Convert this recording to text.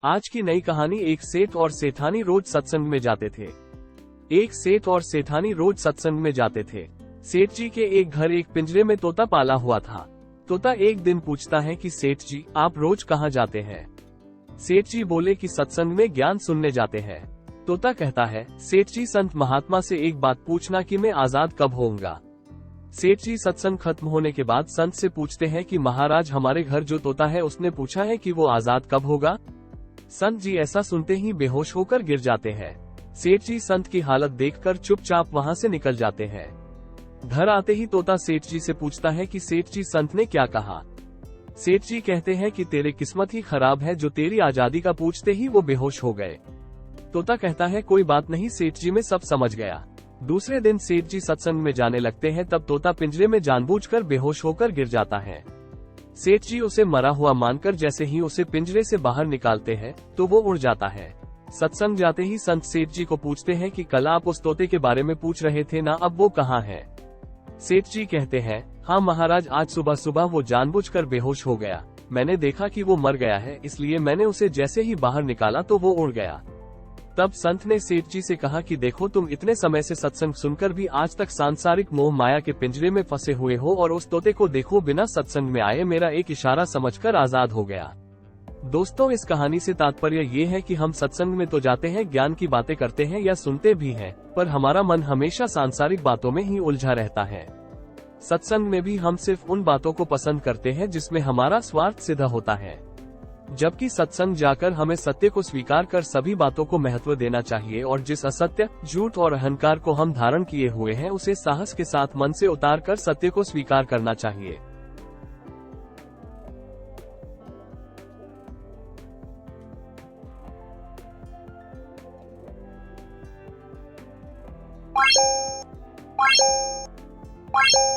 आज की नई कहानी। एक सेठ और सेठानी रोज सत्संग में जाते थे। एक सेठ और सेठानी रोज सत्संग में जाते थे। सेठ जी के एक घर एक पिंजरे में तोता पाला हुआ था। तोता एक दिन पूछता है कि सेठ जी, आप रोज कहाँ जाते हैं? सेठ जी बोले कि सत्संग में ज्ञान सुनने जाते हैं। तोता कहता है, सेठ जी, संत महात्मा से एक बात पूछना कि मैं आजाद कब होऊंगा? सेठ जी सत्संग खत्म होने के बाद संत से पूछते हैं कि महाराज, हमारे घर जो तोता है उसने पूछा है कि वो आजाद कब होगा? संत जी ऐसा सुनते ही बेहोश होकर गिर जाते हैं। सेठ जी संत की हालत देखकर चुपचाप वहां से निकल जाते हैं। घर आते ही तोता सेठ जी से पूछता है कि सेठ जी, संत ने क्या कहा? सेठ जी कहते हैं कि तेरी किस्मत ही खराब है, जो तेरी आजादी का पूछते ही वो बेहोश हो गए। तोता कहता है, कोई बात नहीं सेठ जी, मैं सब समझ गया। दूसरे दिन सेठ जी सत्संग में जाने लगते हैं, तब तोता पिंजरे में जानबूझकर बेहोश होकर गिर जाता है। सेठ जी उसे मरा हुआ मानकर जैसे ही उसे पिंजरे से बाहर निकालते हैं तो वो उड़ जाता है। सत्संग जाते ही संत सेठ जी को पूछते हैं कि कल आप उस तोते के बारे में पूछ रहे थे ना, अब वो कहाँ है? सेठ जी कहते हैं, हाँ महाराज, आज सुबह सुबह वो जानबूझकर बेहोश हो गया। मैंने देखा कि वो मर गया है, इसलिए मैंने उसे जैसे ही बाहर निकाला तो वो उड़ गया। तब संत ने सेठ जी से कहा कि देखो, तुम इतने समय से सत्संग सुनकर भी आज तक सांसारिक मोह माया के पिंजरे में फंसे हुए हो, और उस तोते को देखो बिना सत्संग में आए मेरा एक इशारा समझकर आजाद हो गया। दोस्तों, इस कहानी से तात्पर्य ये है कि हम सत्संग में तो जाते हैं, ज्ञान की बातें करते हैं या सुनते भी हैं, पर हमारा मन हमेशा सांसारिक बातों में ही उलझा रहता है। सत्संग में भी हम सिर्फ उन बातों को पसंद करते हैं जिसमें हमारा स्वार्थ सिद्ध होता है, जबकि सत्संग जाकर हमें सत्य को स्वीकार कर सभी बातों को महत्व देना चाहिए, और जिस असत्य, झूठ और अहंकार को हम धारण किए हुए हैं उसे साहस के साथ मन से उतार कर सत्य को स्वीकार करना चाहिए। Bye.